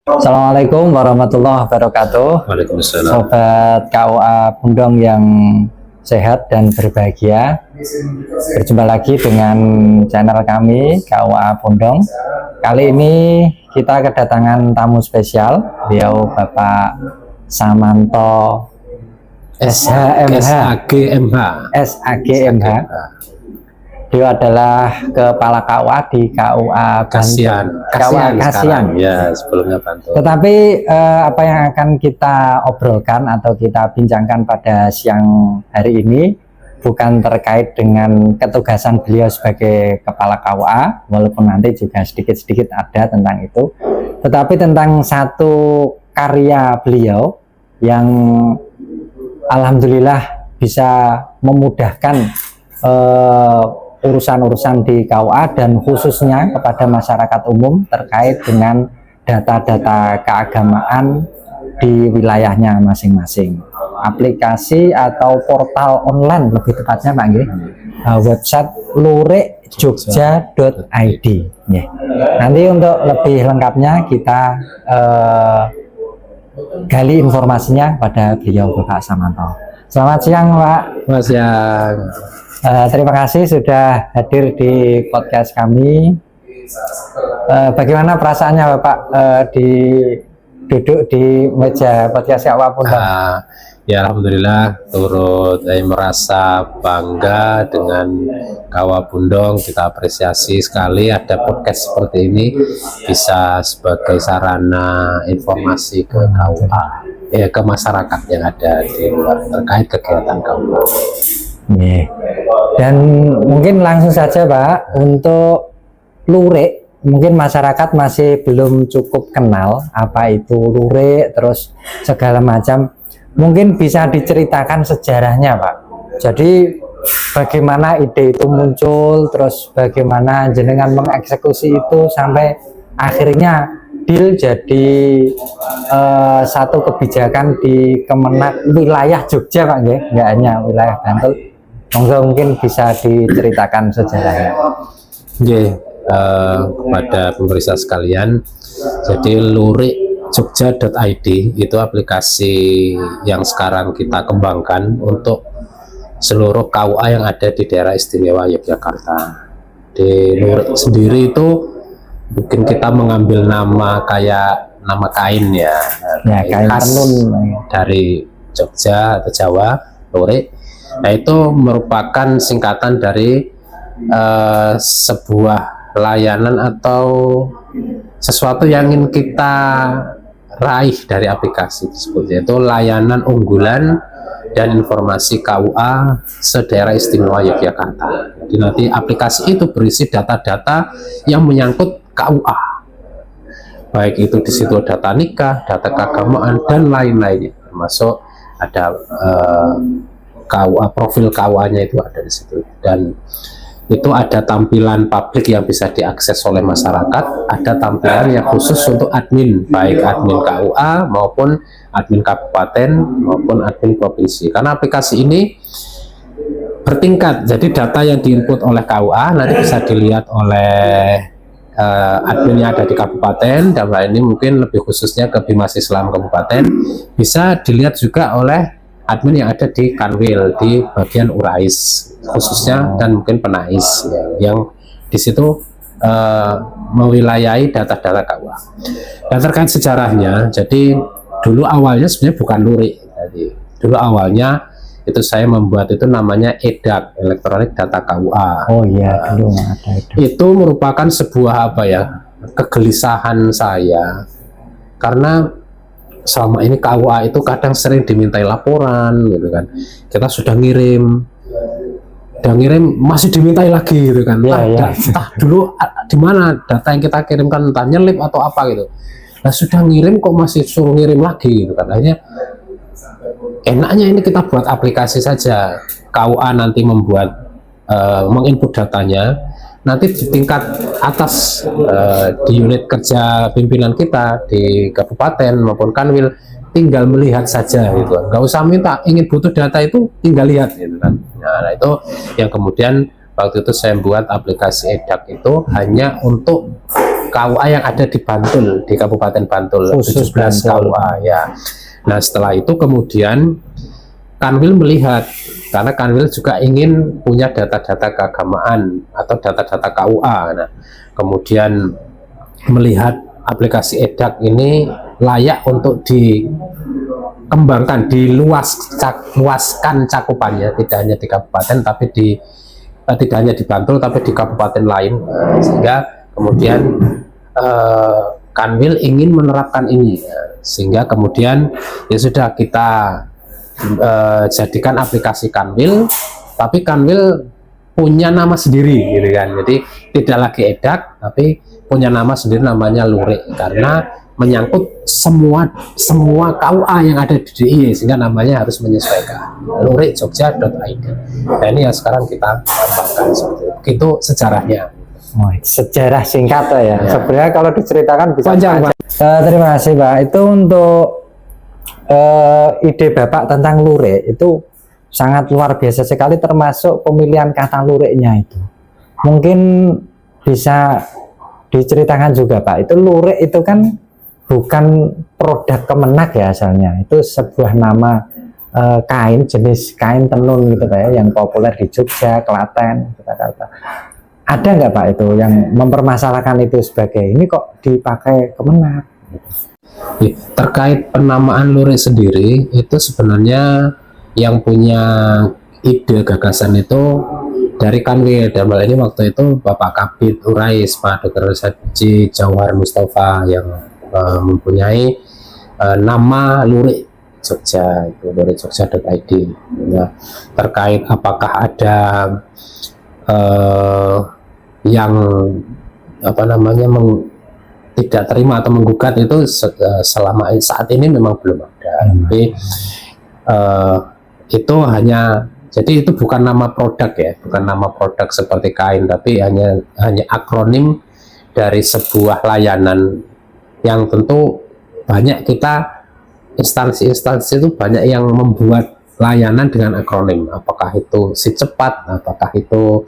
Assalamualaikum warahmatullahi wabarakatuh. Waalaikumsalam. Sobat KUA Pundong yang sehat dan berbahagia. Berjumpa lagi dengan channel kami KUA Pundong. Kali ini kita kedatangan tamu spesial, beliau Bapak Samanto SAGMH. Beliau adalah Kepala KUA di KUA Kasihan ya, sebelumnya Bantul. Tetapi apa yang akan kita obrolkan atau kita bincangkan pada siang hari ini bukan terkait dengan ketugasan beliau sebagai Kepala KUA, walaupun nanti juga sedikit-sedikit ada tentang itu, tetapi tentang satu karya beliau yang alhamdulillah bisa memudahkan urusan-urusan di KUA dan khususnya kepada masyarakat umum terkait dengan data-data keagamaan di wilayahnya masing-masing. Aplikasi atau portal online lebih tepatnya Pak Nggih, website lurekjogja.id. Nanti untuk lebih lengkapnya kita gali informasinya pada beliau Bapak Samanto. Selamat siang Pak. Selamat siang. Terima kasih sudah hadir di podcast kami. Bagaimana perasaannya Bapak duduk di meja podcast KUA Pundong? Ya alhamdulillah turut merasa bangga dengan KUA Pundong. Kita apresiasi sekali ada podcast seperti ini bisa sebagai sarana informasi ke KUA, ke masyarakat yang ada di luar terkait kegiatan KUA. Dan mungkin langsung saja Pak, untuk lurik mungkin masyarakat masih belum cukup kenal apa itu lurik terus segala macam, mungkin bisa diceritakan sejarahnya Pak. Jadi bagaimana ide itu muncul, terus bagaimana jenengan mengeksekusi itu sampai akhirnya deal jadi satu kebijakan di Kemenak wilayah Jogja Pak nggih, nggak hanya wilayah Bantul. Mungkin bisa diceritakan sejarahnya. Kepada pemirsa sekalian, jadi lurekjogja.id itu aplikasi yang sekarang kita kembangkan untuk seluruh KUA yang ada di daerah istimewa Yogyakarta. Di lurik sendiri itu mungkin kita mengambil nama kayak nama kain ya, kain khas dari Jogja atau Jawa, lurik. Nah itu merupakan singkatan dari sebuah layanan atau sesuatu yang ingin kita raih dari aplikasi tersebut, yaitu layanan unggulan dan informasi KUA se-daerah istimewa Yogyakarta. Jadi nanti aplikasi itu berisi data-data yang menyangkut KUA, baik itu di situ data nikah, data keagamaan dan lain-lainnya, termasuk ada KUA, profil KUA-nya itu ada di situ, dan itu ada tampilan publik yang bisa diakses oleh masyarakat, ada tampilan yang khusus untuk admin, baik admin KUA maupun admin kabupaten maupun admin provinsi. Karena aplikasi ini bertingkat, jadi data yang diinput oleh KUA nanti bisa dilihat oleh admin yang ada di kabupaten, dan ini mungkin lebih khususnya ke Bimas Islam Kabupaten, bisa dilihat juga oleh admin yang ada di Kanwil di bagian Urais khususnya, dan mungkin Penais yang di situ mewilayahi data-data KUA. Dan terkait sejarahnya, jadi dulu awalnya sebenarnya bukan lurik. Jadi dulu awalnya itu saya membuat itu namanya EDAK, Elektronik Data KUA. Oh iya, dulu ada itu. Itu merupakan sebuah kegelisahan saya, karena selama ini KUA itu kadang sering dimintai laporan gitu kan, kita sudah ngirim masih dimintai lagi gitu kan, entah dulu di mana data yang kita kirimkan, entah nyelip atau apa gitu. Nah sudah ngirim kok masih suruh ngirim lagi gitu kan. Akhirnya enaknya ini kita buat aplikasi saja, KUA nanti membuat menginput datanya, nanti di tingkat atas di unit kerja pimpinan kita di kabupaten maupun Kanwil tinggal melihat saja gitu kan, nggak usah minta, ingin butuh data itu tinggal lihat gitu kan. Nah itu yang kemudian waktu itu saya buat aplikasi EDAK itu hanya untuk KUA yang ada di Bantul, di Kabupaten Bantul, Khusus 17 Bantul. KUA ya. Nah setelah itu kemudian Kanwil melihat, karena Kanwil juga ingin punya data-data keagamaan atau data-data KUA. Nah kemudian melihat aplikasi EDAK ini layak untuk dikembangkan, luaskan cakupannya, tidak hanya di kabupaten tapi tidak hanya di Bantul tapi di kabupaten lain. Sehingga kemudian Kanwil ingin menerapkan ini, sehingga kemudian ya sudah kita jadikan aplikasi Kanwil, tapi Kanwil punya nama sendiri gitu kan. Jadi tidak lagi EDAK tapi punya nama sendiri, namanya Lurik, karena menyangkut semua KUA yang ada di DIY, sehingga namanya harus menyesuaikan. lurikjogja.id. Nah ini yang sekarang kita kembangkan seperti itu. Itu sejarahnya. Oh, sejarah singkat ya. Sebenarnya kalau diceritakan bisa Panjang, panjang. Terima kasih Pak. Itu untuk ide Bapak tentang lurik itu sangat luar biasa sekali, termasuk pemilihan kata luriknya itu. Mungkin bisa diceritakan juga Pak. Itu lurik itu kan bukan produk Kemenak ya asalnya. Itu sebuah nama kain, jenis kain tenun gitu Pak ya, yang populer di Jogja, Klaten, Jakarta. Ada nggak Pak itu yang mempermasalahkan itu sebagai ini kok dipakai Kemenak? Terkait penamaan lurik sendiri, itu sebenarnya yang punya ide gagasan itu dari Kanwil. Dan hal ini waktu itu Bapak Kabid Urais, Pak Dr. Saji Jauhar Mustafa yang mempunyai nama lurik Jogja, itu lurikjogja.id. Nah, terkait apakah ada yang apa namanya tidak terima atau menggugat, itu selama saat ini memang belum ada. Tapi itu hanya, jadi itu bukan nama produk ya, bukan nama produk seperti kain, tapi hanya akronim dari sebuah layanan yang tentu banyak instansi itu banyak yang membuat layanan dengan akronim. Apakah itu Si Cepat, apakah itu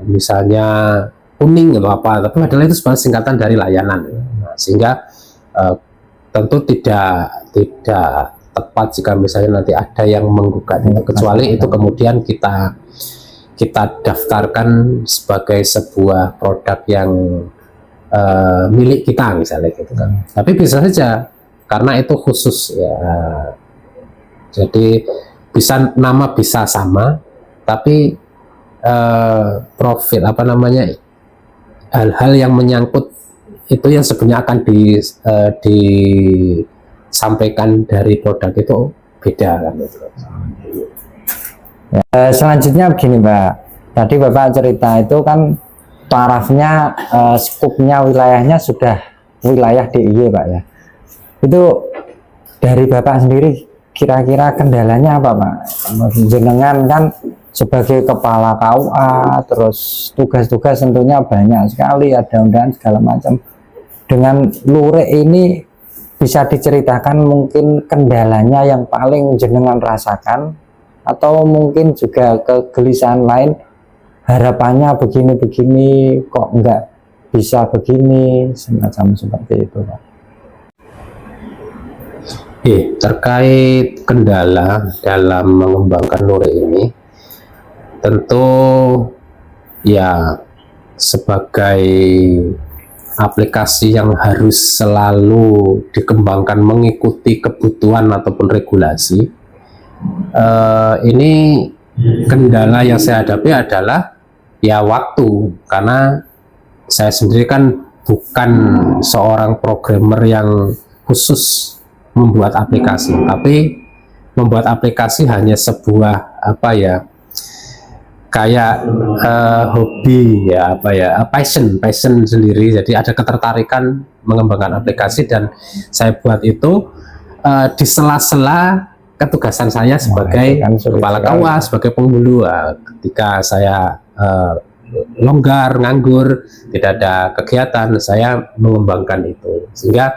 misalnya Kuning atau apa, tapi padahal itu sebenarnya singkatan dari layanan. Nah, sehingga tentu tidak tepat jika misalnya nanti ada yang menggugat, kecuali itu kemudian kita daftarkan sebagai sebuah produk yang milik kita misalnya gitu kan. Tapi bisa saja karena itu khusus ya, jadi nama bisa sama tapi profil apa namanya, hal-hal yang menyangkut itu yang sebenarnya akan disampaikan dari produk itu beda kan gitu. Selanjutnya begini Pak, tadi Bapak cerita itu kan tarafnya, skupnya, wilayahnya sudah wilayah DIY Pak ya. Itu dari Bapak sendiri kira-kira kendalanya apa Pak? Jenengan kan sebagai kepala KUA, terus tugas-tugas tentunya banyak sekali, ada undangan segala macam. Dengan lurik ini bisa diceritakan mungkin kendalanya yang paling jenengan rasakan, atau mungkin juga kegelisahan lain, harapannya begini-begini kok enggak bisa begini, semacam seperti itu Pak. Terkait kendala dalam mengembangkan lurik ini, tentu ya sebagai aplikasi yang harus selalu dikembangkan mengikuti kebutuhan ataupun regulasi, ini kendala yang saya hadapi adalah ya waktu, karena saya sendiri kan bukan seorang programmer yang khusus membuat aplikasi, tapi membuat aplikasi hanya sebuah apa ya, kayak hobi ya, apa ya, passion sendiri. Jadi ada ketertarikan mengembangkan aplikasi, dan saya buat itu di sela-sela ketugasan saya sebagai kepala KUA, sebagai penghulu. Ketika saya longgar, nganggur, tidak ada kegiatan, saya mengembangkan itu, sehingga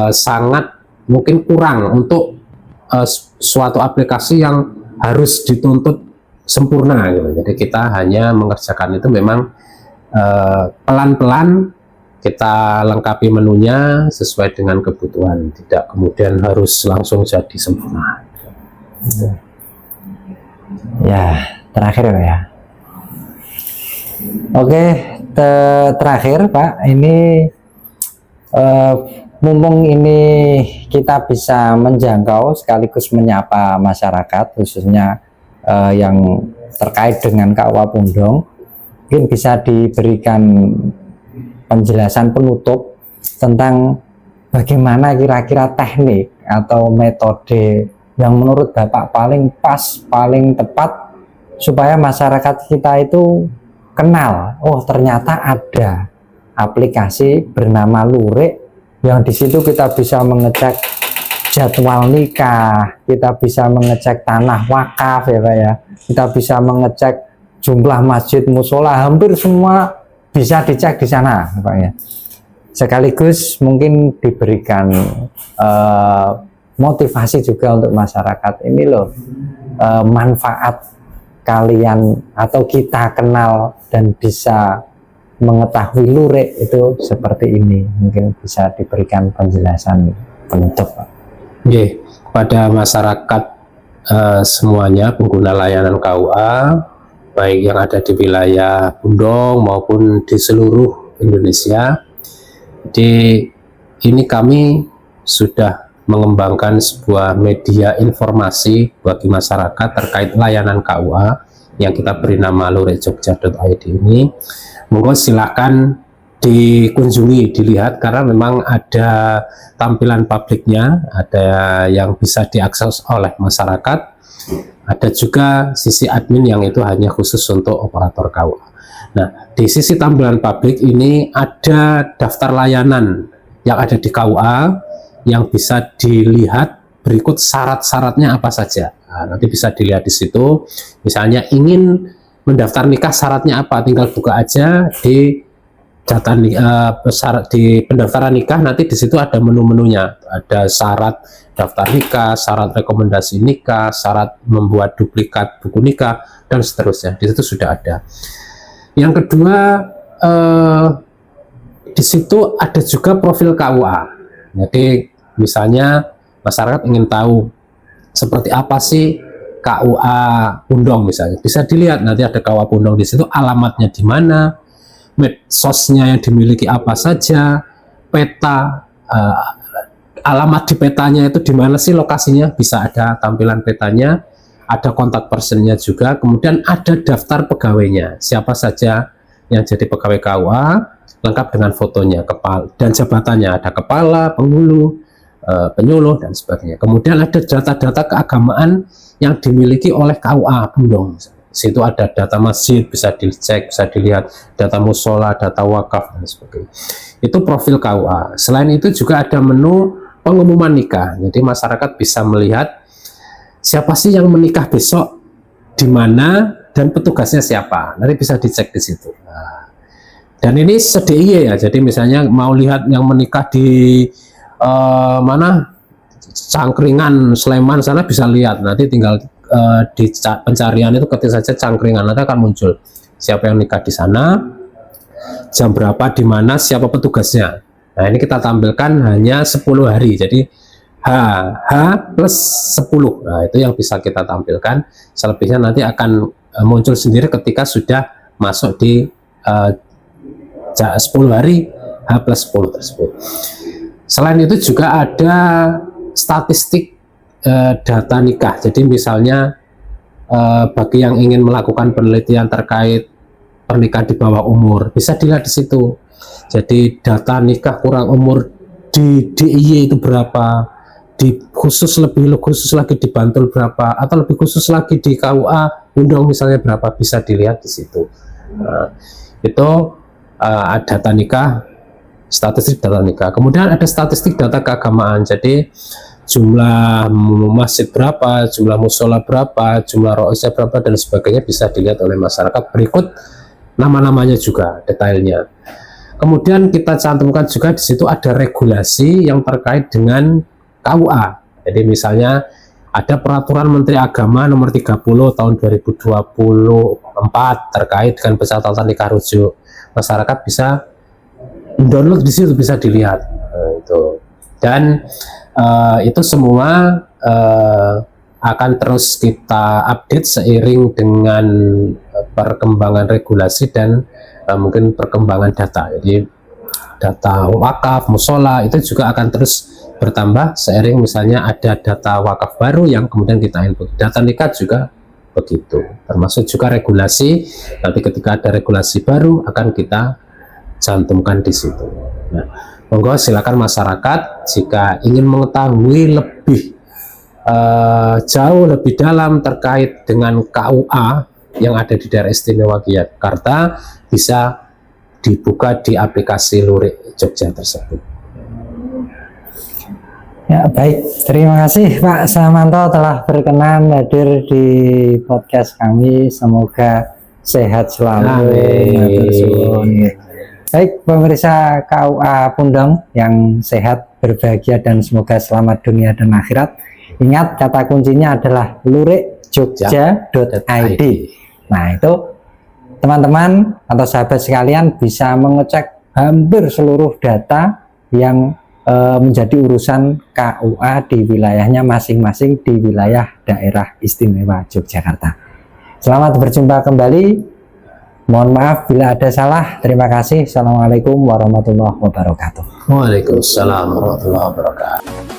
sangat mungkin kurang untuk suatu aplikasi yang harus dituntut sempurna gitu. Jadi kita hanya mengerjakan itu memang pelan-pelan kita lengkapi menunya sesuai dengan kebutuhan, tidak kemudian harus langsung jadi sempurna. Ya, terakhir ya. Oke, terakhir Pak, ini mumpung ini kita bisa menjangkau sekaligus menyapa masyarakat khususnya yang terkait dengan KUA Pundong, mungkin bisa diberikan penjelasan penutup tentang bagaimana kira-kira teknik atau metode yang menurut Bapak paling pas, paling tepat supaya masyarakat kita itu kenal, oh ternyata ada aplikasi bernama Lurik yang di situ kita bisa mengecek jadwal nikah, kita bisa mengecek tanah wakaf ya Pak ya, kita bisa mengecek jumlah masjid musola, hampir semua bisa dicek di sana Pak ya. Sekaligus mungkin diberikan motivasi juga untuk masyarakat ini loh, manfaat kalian atau kita kenal dan bisa mengetahui Lurik itu seperti ini, mungkin bisa diberikan penjelasan penutup Pak. Oke, pada masyarakat semuanya pengguna layanan KUA, baik yang ada di wilayah Pundong maupun di seluruh Indonesia, ini kami sudah mengembangkan sebuah media informasi bagi masyarakat terkait layanan KUA yang kita beri nama lurikjogja.id ini. Monggo silakan dikunjungi, dilihat, karena memang ada tampilan publiknya, ada yang bisa diakses oleh masyarakat, ada juga sisi admin yang itu hanya khusus untuk operator KUA. Nah, di sisi tampilan publik ini ada daftar layanan yang ada di KUA yang bisa dilihat berikut syarat-syaratnya apa saja. Nah, nanti bisa dilihat di situ. Misalnya ingin mendaftar nikah, syaratnya apa? Tinggal buka aja di data di pendaftaran nikah, nanti di situ ada menu-menunya. Ada syarat daftar nikah, syarat rekomendasi nikah, syarat membuat duplikat buku nikah, dan seterusnya. Di situ sudah ada. Yang kedua, di situ ada juga profil KUA. Jadi misalnya masyarakat ingin tahu seperti apa sih KUA Pundong misalnya, bisa dilihat, nanti ada KUA Pundong di situ, alamatnya di mana, medsosnya yang dimiliki apa saja, peta, alamat di petanya itu di mana sih lokasinya, bisa ada tampilan petanya, ada kontak personnya juga, kemudian ada daftar pegawainya, siapa saja yang jadi pegawai KUA, lengkap dengan fotonya, kepala dan jabatannya, ada kepala, penghulu, penyuluh, dan sebagainya. Kemudian ada data-data keagamaan yang dimiliki oleh KUA Pundong. Situ ada data masjid, bisa dicek, bisa dilihat, data musola, data wakaf, dan sebagainya. Itu profil KUA. Selain itu juga ada menu pengumuman nikah. Jadi masyarakat bisa melihat siapa sih yang menikah besok, di mana, dan petugasnya siapa. Nanti bisa dicek di situ. Nah, dan ini se-DIY ya. Jadi misalnya mau lihat yang menikah di mana, Cangkringan, Sleman sana, bisa lihat. Nanti tinggal di pencarian itu ketik saja Cangkringan, nanti akan muncul siapa yang nikah di sana, jam berapa, di mana, siapa petugasnya. Nah, ini kita tampilkan hanya 10 hari, jadi H plus 10. Nah, itu yang bisa kita tampilkan. Selebihnya nanti akan muncul sendiri ketika sudah masuk di 10 hari H plus 10 tersebut. Selain itu juga ada statistik data nikah. Jadi misalnya bagi yang ingin melakukan penelitian terkait pernikahan di bawah umur, bisa dilihat di situ. Jadi data nikah kurang umur di DIY itu berapa, di khusus lebih khusus lagi di Bantul berapa, atau lebih khusus lagi di KUA Pundong misalnya berapa, bisa dilihat di situ. Nah, itu data nikah, statistik data nikah. Kemudian ada statistik data keagamaan. Jadi jumlah masjid berapa, jumlah musola berapa, jumlah ro'isnya berapa, dan sebagainya bisa dilihat oleh masyarakat. Berikut nama-namanya juga, detailnya. Kemudian kita cantumkan juga di situ ada regulasi yang terkait dengan KUA. Jadi misalnya ada peraturan Menteri Agama nomor 30 tahun 2024 terkait dengan pencatatan nikah rujuk. Masyarakat bisa download di situ bisa dilihat. Itu. Dan itu semua akan terus kita update seiring dengan perkembangan regulasi dan mungkin perkembangan data. Jadi data wakaf, musola itu juga akan terus bertambah seiring misalnya ada data wakaf baru yang kemudian kita input. Data nikah juga begitu, termasuk juga regulasi. Nanti ketika ada regulasi baru akan kita cantumkan di situ. Nah, monggo silakan masyarakat jika ingin mengetahui lebih jauh lebih dalam terkait dengan KUA yang ada di daerah istimewa Yogyakarta bisa dibuka di aplikasi Lurik Jogja tersebut. Ya, baik. Terima kasih Pak Samanto telah berkenan hadir di podcast kami. Semoga sehat selalu. Matur suwun. Baik, pemirsa KUA Pundong yang sehat, berbahagia, dan semoga selamat dunia dan akhirat. Ingat, kata kuncinya adalah lurikjogja.id. Nah, itu teman-teman atau sahabat sekalian bisa mengecek hampir seluruh data yang menjadi urusan KUA di wilayahnya masing-masing di wilayah daerah istimewa Yogyakarta. Selamat berjumpa kembali. Mohon maaf bila ada salah. Terima kasih. Assalamualaikum warahmatullahi wabarakatuh. Waalaikumsalam warahmatullahi wabarakatuh.